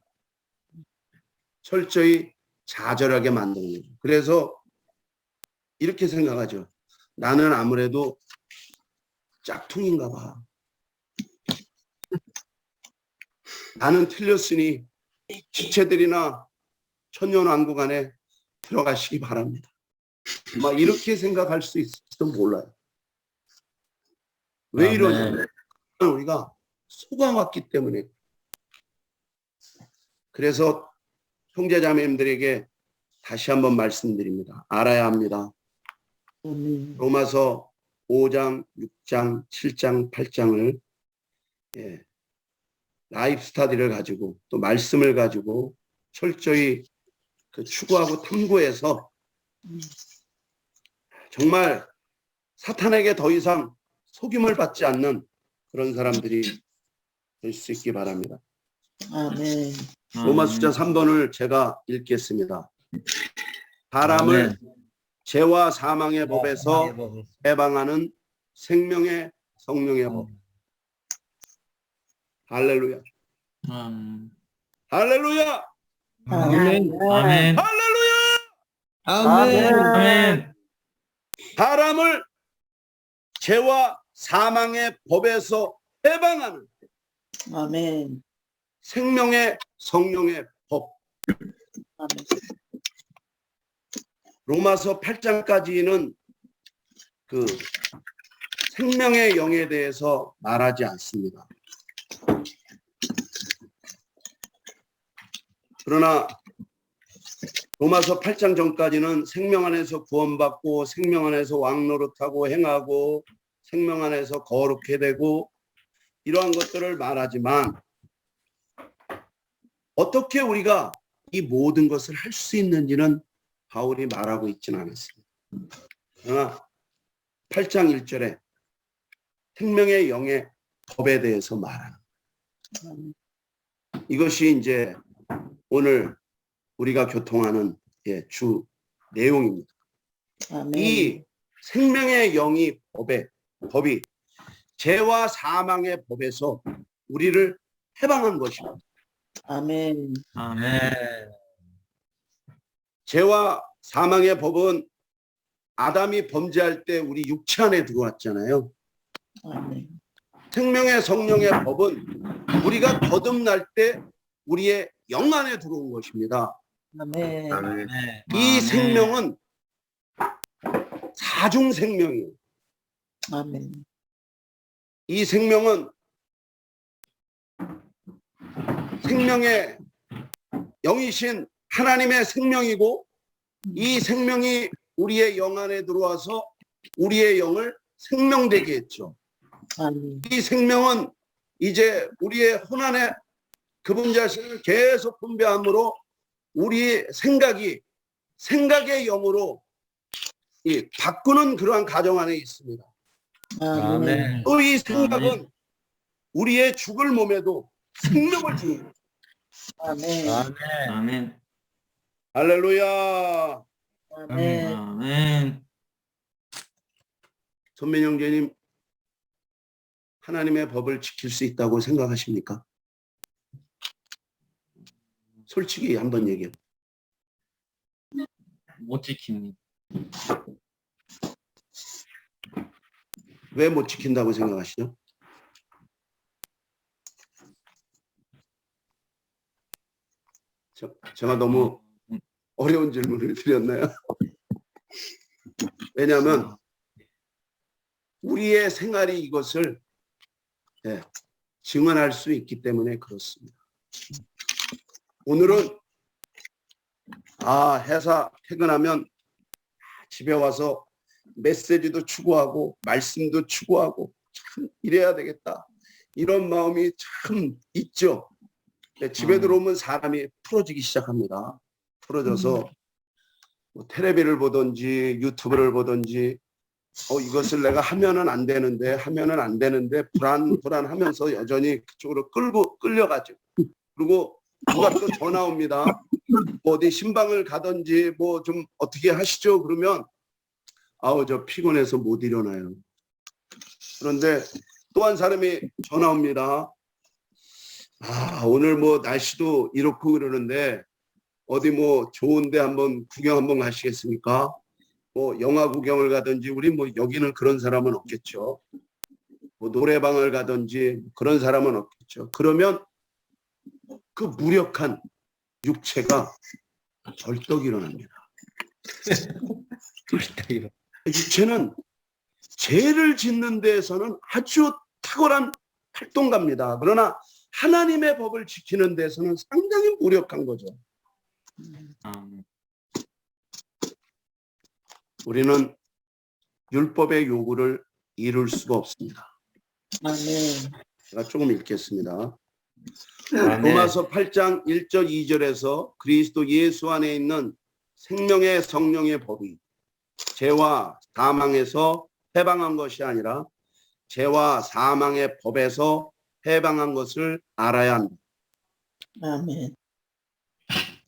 철저히 좌절하게 만드는 거죠. 그래서 이렇게 생각하죠. 나는 아무래도 짝퉁인가 봐. 나는 틀렸으니 지체들이나 천년왕국 안에 들어가시기 바랍니다. 막 이렇게 생각할 수 있을지도 몰라요. 왜 이러냐면 우리가 속아왔기 때문에. 그래서 형제자매님들에게 다시 한번 말씀드립니다. 알아야 합니다. 로마서 5장, 6장, 7장, 8장을 라이프 스타디를 가지고 또 말씀을 가지고 철저히 추구하고 탐구해서 정말 사탄에게 더 이상 속임을 받지 않는 그런 사람들이 될 수 있기 바랍니다. 아멘. 로마 숫자 3번을 제가 읽겠습니다. 사람을 죄와 사망의 법에서 해방하는 생명의 성령의 법. 할렐루야. 할렐루야. 아멘. 아멘. 할렐루야. 아멘. 사람을 죄와 사망의 법에서 해방하는 아멘. 생명의 성령의 법. 아멘. 로마서 8장까지는 그 생명의 영에 대해서 말하지 않습니다. 그러나 로마서 8장 전까지는 생명 안에서 구원받고 생명 안에서 왕노릇하고 행하고 생명 안에서 거룩해 되고 이러한 것들을 말하지만, 어떻게 우리가 이 모든 것을 할 수 있는지는 바울이 말하고 있지는 않았습니다. 그러나 8장 1절에 생명의 영의 법에 대해서 말하는 거예요. 이것이 이제 오늘 우리가 교통하는 주 내용입니다. 아멘. 이 생명의 영이 법이 죄와 사망의 법에서 우리를 해방한 것입니다. 아멘. 아멘. 죄와 사망의 법은 아담이 범죄할 때 우리 육체 안에 들어왔잖아요. 아멘. 생명의 성령의 법은 우리가 거듭날 때 우리의 영 안에 들어온 것입니다. 아멘. 네. 이 생명은 사중 생명이에요. 아멘. 이 생명은 생명의 영이신 하나님의 생명이고 이 생명이 우리의 영 안에 들어와서 우리의 영을 생명되게 했죠. 아멘. 이 생명은 이제 우리의 혼안에 그분 자신을 계속 분배함으로 우리의 생각의 영으로 바꾸는 그러한 가정 안에 있습니다. 아멘. 또 이 생각은 우리의 죽을 몸에도 생명을 주는 거예요. 아멘. 아멘. 할렐루야. 아멘. 아멘. 선민 형제님, 하나님의 법을 지킬 수 있다고 생각하십니까? 솔직히 한번 얘기해요. 못 지킵니다. 왜 못 지킨다고 생각하시죠? 제가 너무 어려운 질문을 드렸나요? 왜냐하면 우리의 생활이 이것을 증언할 수 있기 때문에 그렇습니다. 오늘은 회사 퇴근하면 집에 와서 메시지도 추구하고 말씀도 추구하고 참 이래야 되겠다 이런 마음이 참 있죠. 집에 들어오면 사람이 풀어지기 시작합니다. 풀어져서 뭐 텔레비를 보든지 유튜브를 보든지 이것을 내가 하면은 안 되는데 불안하면서 여전히 그쪽으로 끌려가죠. 그리고 누가 또 전화 옵니다. 뭐 어디 신방을 가든지 뭐 좀 어떻게 하시죠? 그러면 저 피곤해서 못 일어나요. 그런데 또 한 사람이 전화 옵니다. 오늘 뭐 날씨도 이렇고 그러는데 어디 뭐 좋은데 한번 구경 한번 가시겠습니까? 뭐 영화 구경을 가든지 우리 뭐 여기는 그런 사람은 없겠죠. 뭐 노래방을 가든지 그런 사람은 없겠죠. 그러면 그 무력한 육체가 벌떡 일어납니다. 육체는 죄를 짓는 데에서는 아주 탁월한 활동가입니다. 그러나 하나님의 법을 지키는 데서는 상당히 무력한 거죠. 아멘. 우리는 율법의 요구를 이룰 수가 없습니다. 아멘. 제가 조금 읽겠습니다. 로마서 8장 1절 2절에서 그리스도 예수 안에 있는 생명의 성령의 법이 죄와 사망에서 해방한 것이 아니라 죄와 사망의 법에서 해방한 것을 알아야 한다. 아멘.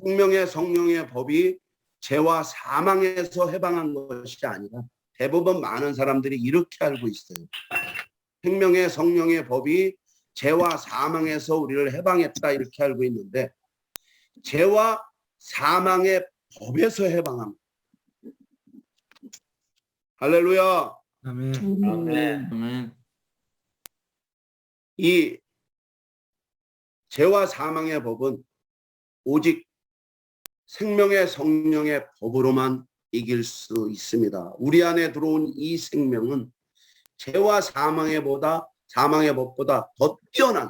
생명의 성령의 법이 죄와 사망에서 해방한 것이 아니라 대부분 많은 사람들이 이렇게 알고 있어요. 생명의 성령의 법이 죄와 사망에서 우리를 해방했다 이렇게 알고 있는데 죄와 사망의 법에서 해방합니다. 할렐루야. 아멘. 아멘. 이 죄와 사망의 법은 오직 생명의 성령의 법으로만 이길 수 있습니다. 우리 안에 들어온 이 생명은 죄와 사망의 법보다 더 뛰어난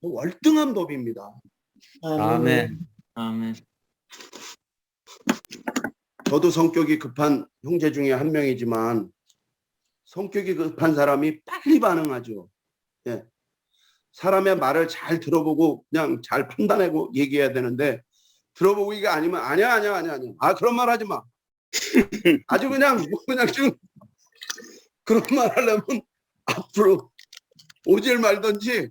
더 월등한 법입니다. 아멘. 아멘. 저도 성격이 급한 형제 중에 한 명이지만 성격이 급한 사람이 빨리 반응하죠. 사람의 말을 잘 들어보고 그냥 잘 판단하고 얘기해야 되는데 들어보기가 아니면 아니야. 그런 말 하지 마. 아주 그냥 지금 그런 말 하려면 앞으로 오질 말든지.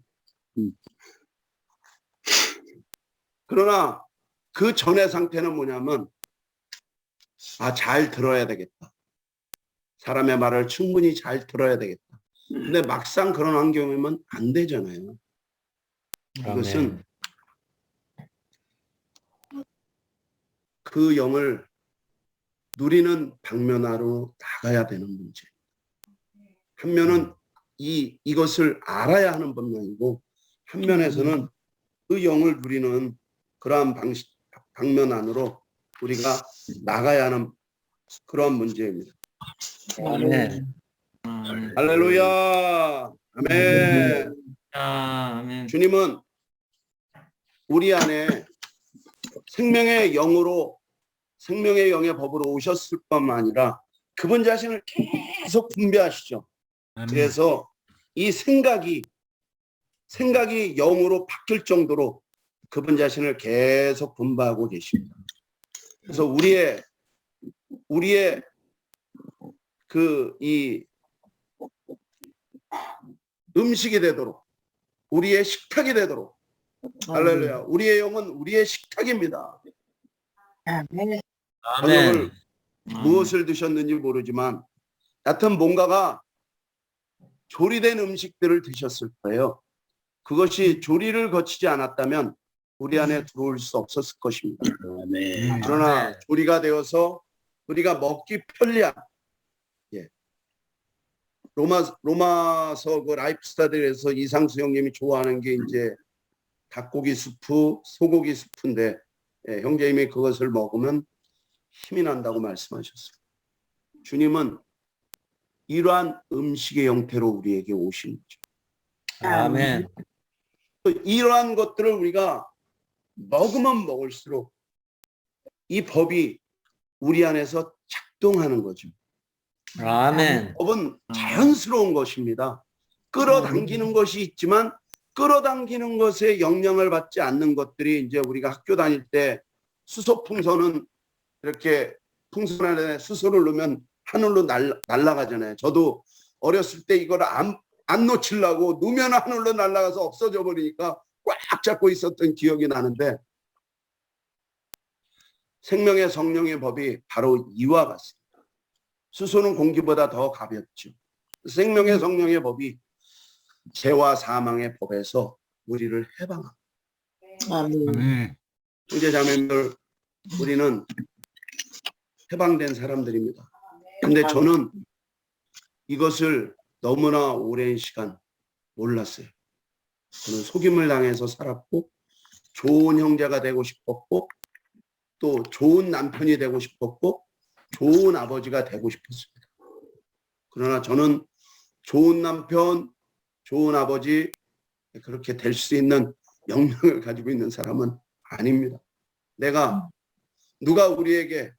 그러나 그 전의 상태는 뭐냐면 잘 들어야 되겠다. 사람의 말을 충분히 잘 들어야 되겠다. 근데 막상 그런 환경이면 안 되잖아요. 이것은 그 영을 누리는 방면으로 나가야 되는 문제. 한 면은 이것을 알아야 하는 방면이고, 한 면에서는 그 영을 누리는 그러한 방면 안으로 우리가 나가야 하는 그러한 문제입니다. 아멘. 할렐루야. 아멘. 아멘. 주님은 우리 안에 생명의 영으로, 생명의 영의 법으로 오셨을 뿐만 아니라 그분 자신을 계속 분배하시죠. 그래서 이 생각이 영으로 바뀔 정도로 그분 자신을 계속 분배하고 계십니다. 그래서 우리의 이 음식이 되도록, 우리의 식탁이 되도록, 할렐루야. 우리의 영은 우리의 식탁입니다. 아멘. 저녁을 무엇을 드셨는지 모르지만 하여튼 뭔가가 조리된 음식들을 드셨을 거예요. 그것이 조리를 거치지 않았다면 우리 안에 들어올 수 없었을 것입니다. 그러나 조리가 되어서 우리가 먹기 편리한, 로마서 그 라이프 스타디에서 이상수 형님이 좋아하는 게 이제 닭고기 수프, 소고기 수프인데, 형제님이 그것을 먹으면 힘이 난다고 말씀하셨어요. 주님은 이러한 음식의 형태로 우리에게 오신 거죠. 아멘. 이러한 것들을 우리가 먹으면 먹을수록 이 법이 우리 안에서 작동하는 거죠. 아멘. 법은 자연스러운 것입니다. 끌어당기는 것이 있지만 끌어당기는 것에 영향을 받지 않는 것들이, 이제 우리가 학교 다닐 때 수소 풍선은 이렇게 풍선 안에 수소를 넣으면 하늘로 날아가잖아요. 저도 어렸을 때 이걸 안 놓치려고 누면 하늘로 날아가서 없어져 버리니까 꽉 잡고 있었던 기억이 나는데, 생명의 성령의 법이 바로 이와 같습니다. 수소는 공기보다 더 가볍죠. 생명의 성령의 법이 죄와 사망의 법에서 우리를 해방합니다. 아멘. 형제자매들, 우리는 해방된 사람들입니다. 근데 저는 이것을 너무나 오랜 시간 몰랐어요. 저는 속임을 당해서 살았고, 좋은 형제가 되고 싶었고, 또 좋은 남편이 되고 싶었고, 좋은 아버지가 되고 싶었습니다. 그러나 저는 좋은 남편, 좋은 아버지, 그렇게 될 수 있는 역량을 가지고 있는 사람은 아닙니다. 누가 우리에게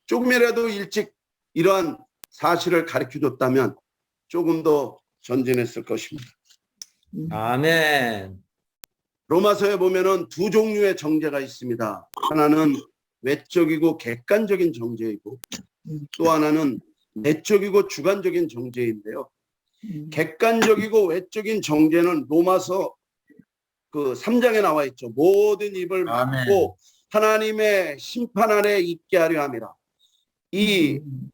조금이라도 일찍 이러한 사실을 가르쳐줬다면 조금 더 전진했을 것입니다. 아멘. 로마서에 보면은 두 종류의 정죄가 있습니다. 하나는 외적이고 객관적인 정죄이고, 또 하나는 내적이고 주관적인 정죄인데요. 객관적이고 외적인 정죄는 로마서 그 3장에 나와 있죠. 모든 입을 막고 하나님의 심판 아래 있게 하려 함이라.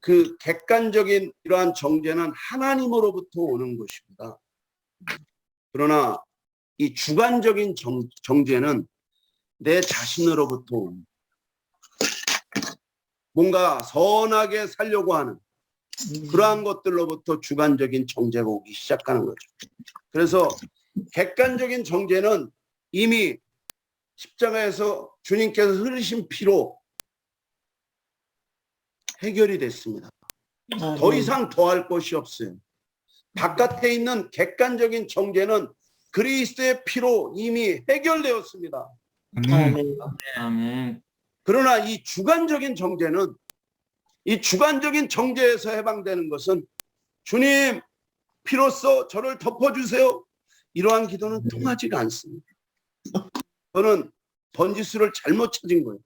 그 객관적인 이러한 정죄는 하나님으로부터 오는 것입니다. 그러나 이 주관적인 정죄는 내 자신으로부터 옵니다. 뭔가 선하게 살려고 하는 그러한 것들로부터 주관적인 정죄가 오기 시작하는 거죠. 그래서 객관적인 정죄는 이미 십자가에서 주님께서 흘리신 피로 해결이 됐습니다. 더 이상 더할 것이 없어요. 바깥에 있는 객관적인 정죄는 그리스도의 피로 이미 해결되었습니다. 아멘. 그러나 이 주관적인 정죄는, 이 주관적인 정죄에서 해방되는 것은 주님 피로써 저를 덮어주세요, 이러한 기도는 통하지가 않습니다. 저는 번지수를 잘못 찾은 거예요.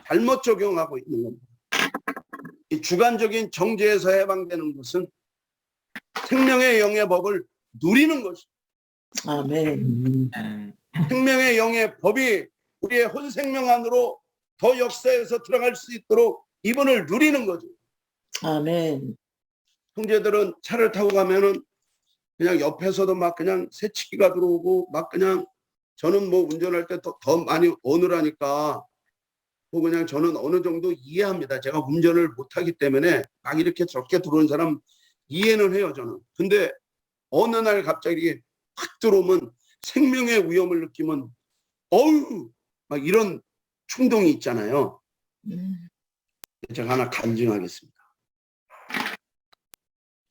잘못 적용하고 있는 겁니다. 이 주관적인 정죄에서 해방되는 것은 생명의 영의 법을 누리는 것입니다. 아멘. 생명의 영의 법이 우리의 혼 생명 안으로 더 역사에서 들어갈 수 있도록 이분을 누리는 거죠. 아멘. 형제들은 차를 타고 가면은 그냥 옆에서도 막 그냥 새치기가 들어오고 막 그냥 저는 뭐 운전할 때 더 많이 어느라니까 뭐 그냥 저는 어느 정도 이해합니다. 제가 운전을 못하기 때문에 막 이렇게 저렇게 들어오는 사람 이해는 해요, 저는. 근데 어느 날 갑자기 확 들어오면 생명의 위험을 느끼면 어우 막 이런 충동이 있잖아요. 제가 하나 간증하겠습니다.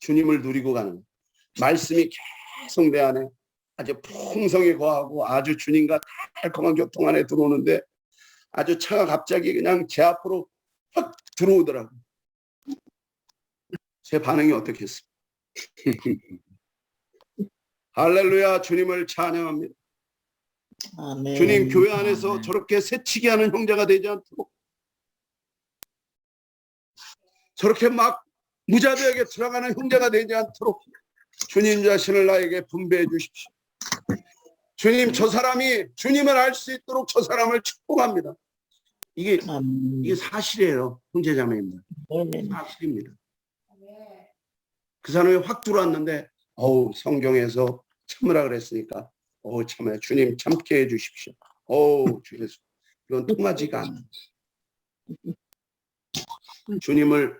주님을 누리고 가는 말씀이 계속 내 안에 아주 풍성히 거하고 아주 주님과 달콤한 교통 안에 들어오는데 아주 차가 갑자기 그냥 제 앞으로 확 들어오더라고요. 제 반응이 어떻겠습니까? 할렐루야, 주님을 찬양합니다. 아멘. 주님 교회 안에서 아멘. 저렇게 새치기 하는 형제가 되지 않도록 저렇게 막 무자비하게 들어가는 형제가 되지 않도록 주님 자신을 나에게 분배해 주십시오. 주님, 저 사람이 주님을 알 수 있도록 저 사람을 축복합니다. 이게 사실이에요, 형제자매입니다. 사실입니다. 그 사람이 확 들어왔는데 어우, 성경에서 참으라 그랬으니까 참아요. 주님 참게 해주십시오. 주 예수. 이건 통하지가 않아요. 주님을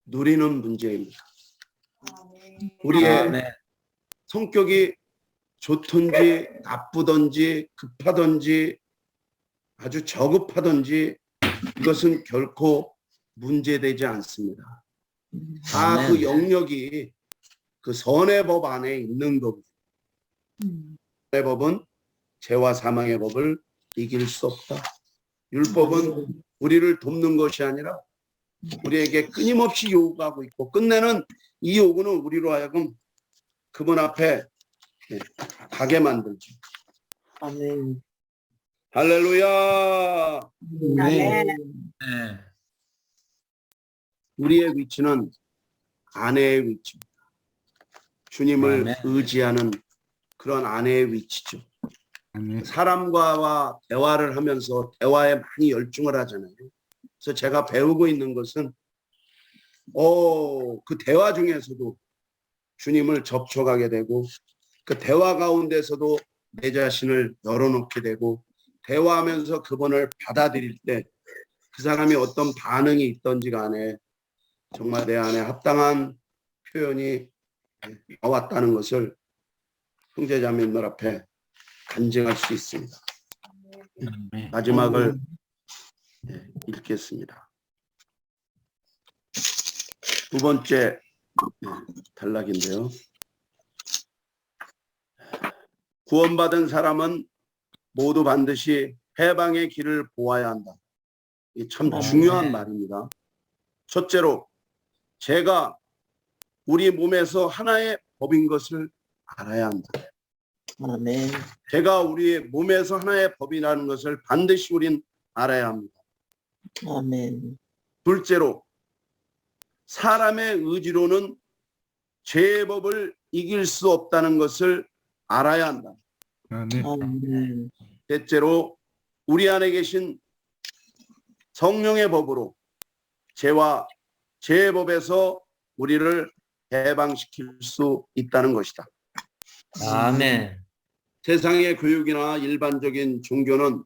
누리는 문제입니다. 우리의 네. 성격이 좋든지 나쁘든지 급하든지 아주 저급하든지 이것은 결코 문제되지 않습니다. 다 그 영역이 그 선의 법 안에 있는 겁니다. 선의 법은 죄와 사망의 법을 이길 수 없다. 율법은 우리를 돕는 것이 아니라 우리에게 끊임없이 요구하고 있고 끝내는 이 요구는 우리로 하여금 그분 앞에 가게 만들죠. 아멘. 할렐루야. 아멘. 네. 우리의 위치는 아내의 위치입니다. 주님을 아멘. 의지하는 그런 아내의 위치죠. 아멘. 사람과와 대화를 하면서 대화에 많이 열중을 하잖아요. 그래서 제가 배우고 있는 것은 그 대화 중에서도 주님을 접촉하게 되고 그 대화 가운데서도 내 자신을 열어놓게 되고 대화하면서 그분을 받아들일 때 그 사람이 어떤 반응이 있던지 간에 정말 내 안에 합당한 표현이 나왔다는 것을 형제자매들 앞에 간증할 수 있습니다. 마지막을 읽겠습니다. 두 번째 단락인데요. 구원받은 사람은 모두 반드시 해방의 길을 보아야 한다. 이 참 중요한 말입니다. 첫째로 죄가 우리 몸에서 하나의 법인 것을 알아야 한다. 아멘. 죄가 우리 몸에서 하나의 법이라는 것을 반드시 우린 알아야 합니다. 아멘. 둘째로 사람의 의지로는 죄의 법을 이길 수 없다는 것을 알아야 한다. 아멘. 아멘. 셋째로 우리 안에 계신 성령의 법으로 죄와 죄의 법에서 우리를 해방시킬 수 있다는 것이다. 아멘. 세상의 교육이나 일반적인 종교는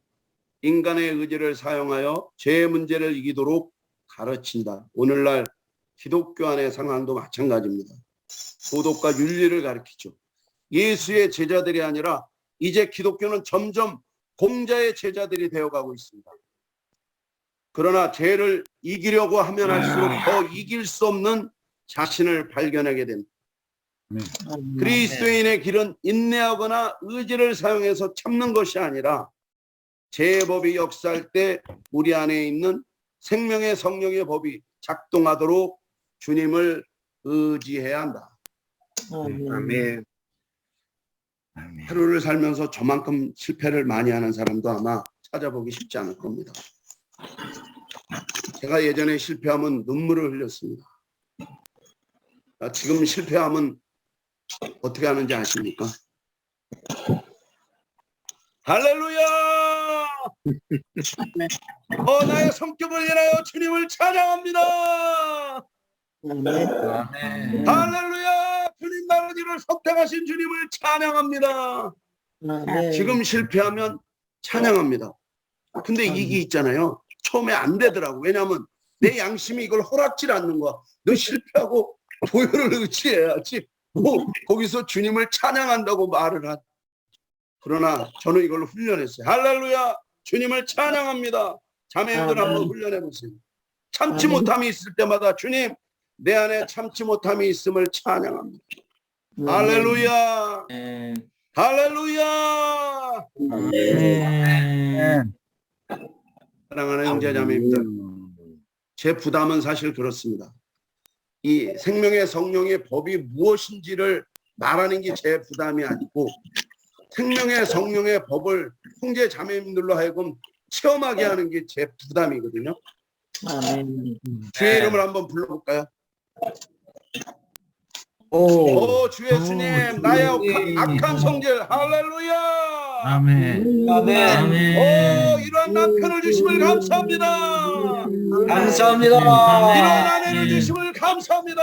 인간의 의지를 사용하여 죄의 문제를 이기도록 가르친다. 오늘날 기독교 안의 상황도 마찬가지입니다. 도덕과 윤리를 가르치죠. 예수의 제자들이 아니라 이제 기독교는 점점 공자의 제자들이 되어가고 있습니다. 그러나 죄를 이기려고 하면 할수록 더 이길 수 없는 자신을 발견하게 됩니다. 아멘. 그리스도인의 길은 인내하거나 의지를 사용해서 참는 것이 아니라 죄의 법이 역사할 때 우리 안에 있는 생명의 성령의 법이 작동하도록 주님을 의지해야 한다. 아멘. 하루를 살면서 저만큼 실패를 많이 하는 사람도 아마 찾아보기 쉽지 않을 겁니다. 제가 예전에 실패하면 눈물을 흘렸습니다. 지금 실패하면 어떻게 하는지 아십니까? 할렐루야! 나의 성격을 인하여 주님을 찬양합니다. 아멘. 아멘. 할렐루야. 주님 나를 이를 선택하신 주님을 찬양합니다. 아멘. 지금 실패하면 찬양합니다. 근데 이게 있잖아요. 처음에 안 되더라고. 왜냐하면 내 양심이 이걸 허락질 않는 거야. 너 실패하고 보혈을 의지해야지. 뭐 거기서 주님을 찬양한다고 말을 한. 그러나 저는 이걸 훈련했어요. 할렐루야. 주님을 찬양합니다. 자매님들 한번 훈련해 보세요. 참지 아멘. 못함이 있을 때마다 주님 내 안에 참지 못함이 있음을 찬양합니다. 할렐루야. 아멘. 할렐루야. 아멘. 사랑하는 형제자매님들, 제 부담은 사실 그렇습니다. 이 생명의 성령의 법이 무엇인지를 말하는 게 제 부담이 아니고 생명의 성령의 법을 형제자매님들로 하여금 체험하게 하는 게 제 부담이거든요. 아멘. 주의 이름을 한번 불러볼까요? 오. 주 예수님, 나의 악한 성질, 할렐루야. 아멘. 아멘. 이러한 남편을 주심을 감사합니다. 감사합니다. 이러한 아내를 주심을 감사합니다.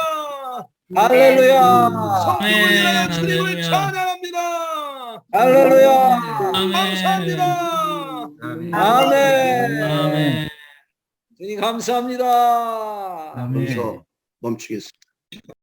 할렐루야. 성품을 인하여 아멘. 주님을 할렐루야. 찬양합니다. 할렐루야. 감사합니다. 아멘. 아멘. 주님 감사합니다. 아멘. 여기서 멈추겠습니다.